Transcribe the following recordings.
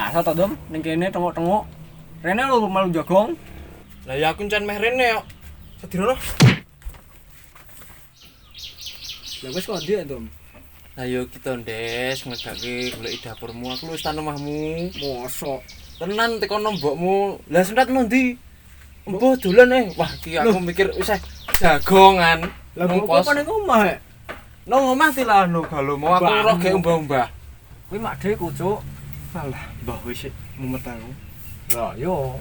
biasa to, Dom. Ning kene tengok-tengok. Rene lho malu jagong. Lah ya aku encen meh rene yo. Sedirono. Lah wis kok ndi, Dom? Ayo kita ndes ngegake golek dapurmu. Aku wis tan omahmu. Mosok. Tenan tekono mbokmu. Lah senat ndi? Mbok dolan Wah, iki aku mikir wis jagongan. Lah kok ning omah? Nang omah tilano galo mau aku ora ge umbah-umbah. Kuwi mak dhewe Cuk. Alah, mbah wis mumet aku. Lah yo.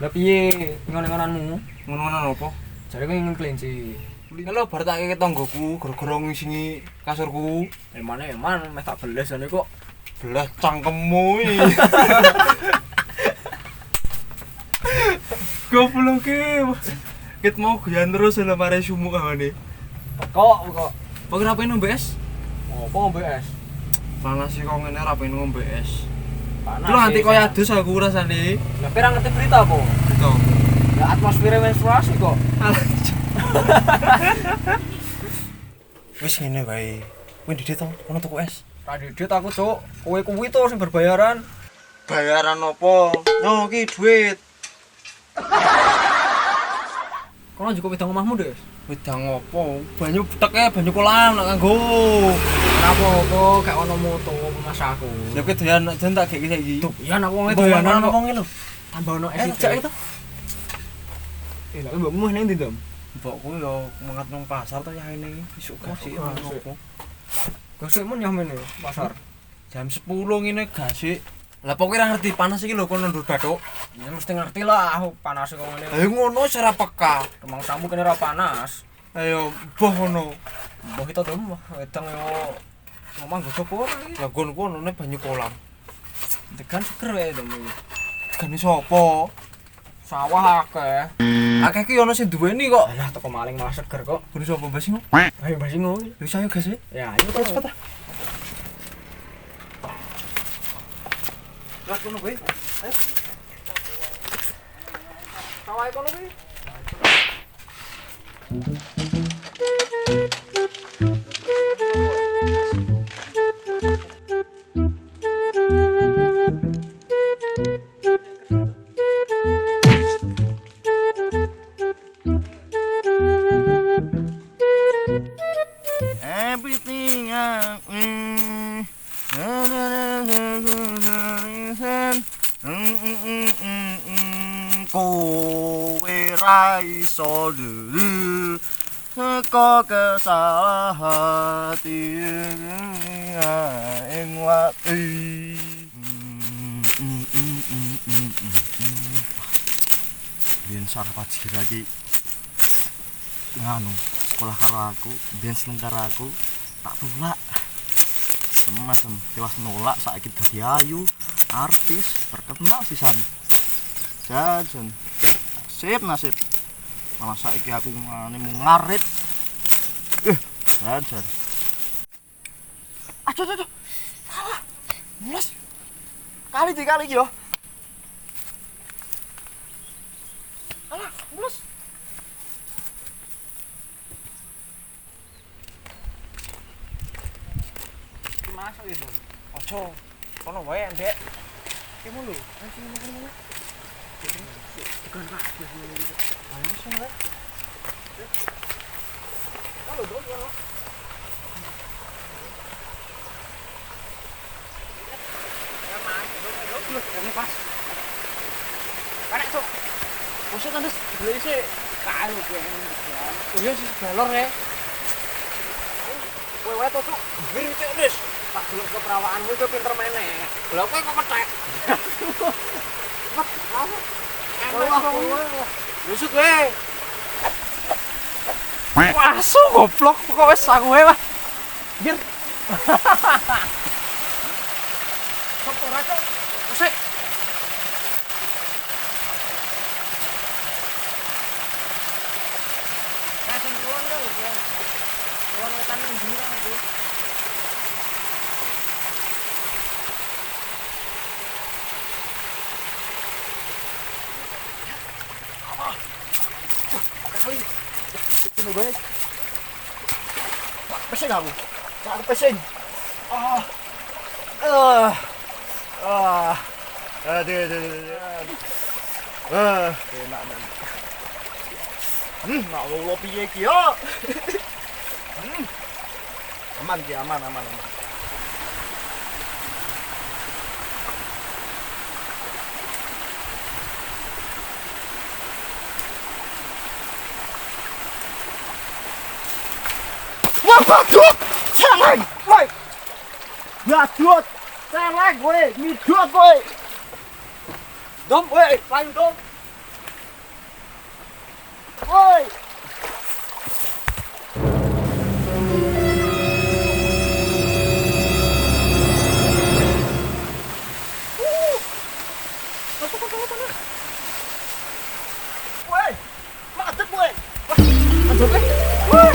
Lah piye ngono-ngonanmu? Ngono-ngono apa? Jare kowe ingin kelinci. Kalau bar tak keke tanggoku gara-gara ngisingi kasurku. Eman meh tak beles jane kok. Belah cangkemmu iki. Goblok e. Ket mau guyan terus lho mare sumuk awane. Kok. Kok ora pengen ngombe es? Apa ngombe es? Panas sih kok ngene ora pengen ngombe es. Panas. Lu nganti koyo adus aku rasane. Lah pirang ngerti berita apa? Gitu. Ya atmosfer menstruasi kok. Wis ngene wae. Kowe ndidit to, ono tuku es. Kadidit aku, Cuk. Kowe kuwi to sing berbayaran. Bayaran opo? Yo iki duit. Kono juga wedang omahmu, Des. Wedang opo? Banyu teke banyu kolam nak kanggo. Ora apa-apa, gak ono moto mas aku. Ya kowe doyan jan tak gek iki. Tuh, iya anak wong itu Bayaran wong lho. tambah ono es. Jak itu. Lah mbokmu ning ndi, Dom? Mbokku yo mangat nang pasar to ya ini isuk gasik opo. Gosek men ya mene pasar. Jam 10 ngene gasik. Lah pokoke ora ngerti panas iki lho kono ndur bathuk. Ya mesti ngerti lah panas kok ngene. Lah ngono ora peka. Remang samu kene ora panas. Ayo boh ngono. Mbah kita Dom wedang yo ngomong godhog ora iki. Lah kono ne banyu kolam. Degan seger wae Dom iki. Gane sapa? Sawah akeh. Akeh ki ono sing duweni kok. Alah teko maling malah seger kok. Gune sapa Mbak Singo? Ayo Mbah Singo. Wis ayo gas e. Ya, ayo Cepet ah. Lah kono kowe. Ayo. Sawah kono kuwi. Everything kowe ra iso dulu teko kesalah hati ing wati biyen sarpaji lagi nganu sekolah karo aku biyen seneng karo aku tak tulak semasem tewas nolak saiki dadi ayu artis terkenal sisan jajan nasib malah saiki aku ngene mung ngarit jajan aduh salah mulas kali yo alah mulas Masuk itu. ojo kono wae ndek Ki mulu. Sini. Tekan Pak. ayo sing wae Halo, Dom. Ya, Mas. Dom. ini pas Kanek, Cuk. maksud kan beli sih Kae lho kowe. oh iya sih balor ya Kowe wae to, Cuk. beri cek des Tak delok keperawaanmu kowe pinter meneh. lah kowe kok ketek Cepet, langsung. Kowe. Lusut we. Wasu goblok kok wis aku wae wah. Biar. Sopo ra, Cuk? Usik. Kasih kulon lho, kowe. Kulon wetan ndi kan iki? Kali. Sino ba? Pesing aku. Cak pesing. Aduh, aduh. Enak. Nak ngono piye iki yo? Aman ki, aman. Wah, badut! Celeng! Woi! Badut! Celeng kowe, midot kowe. Dom, woi, paling dom. Woi! Woi! Macet kowe. Wah, macet kowe. Woi!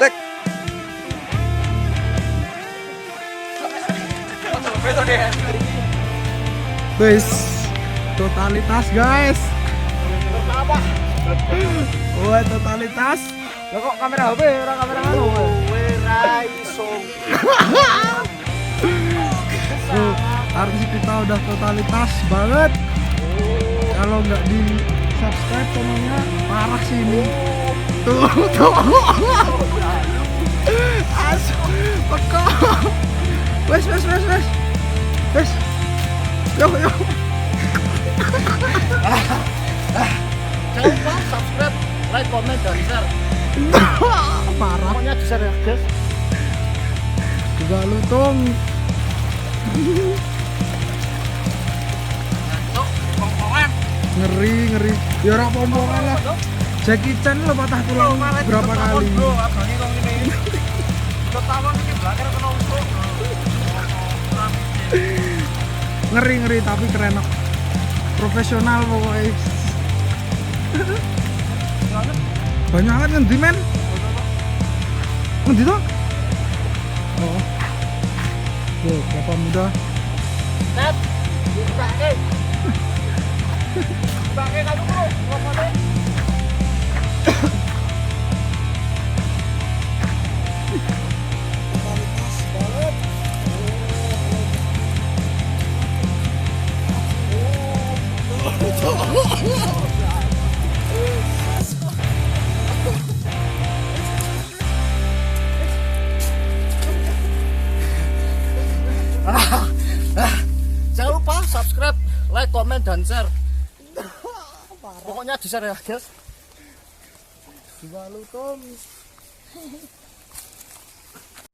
Tek. Guys, totalitas guys. Wah, totalitas. Lah kok kamera HP ora kamera anu? Ora iso. Artis kita udah totalitas banget. Kalau nggak di subscribe channelnya parah sih ini. Tuh. Asu, pekok. Wes. Yo. Jangan lupa subscribe, like, comment, dan share. Parah. Pokoknya di share ya, guys. Juga lutung. Ngeri. Ya ora pompongan lah. Jackie Chan lo patah tulang berapa kali? Abangnya kok ngene. Ketawa iki blaker kena usuk. Ngeri tapi keren kok. Profesional pokoknya. Banyak banget ngendi men. Ngendi toh? Oh. Tuh, kelapa muda. Net, dibake. Dibake kamu bro, ngomongnya. Jangan lupa subscribe, like, komen, dan share. Pokoknya di share ya guys. Juga lutung.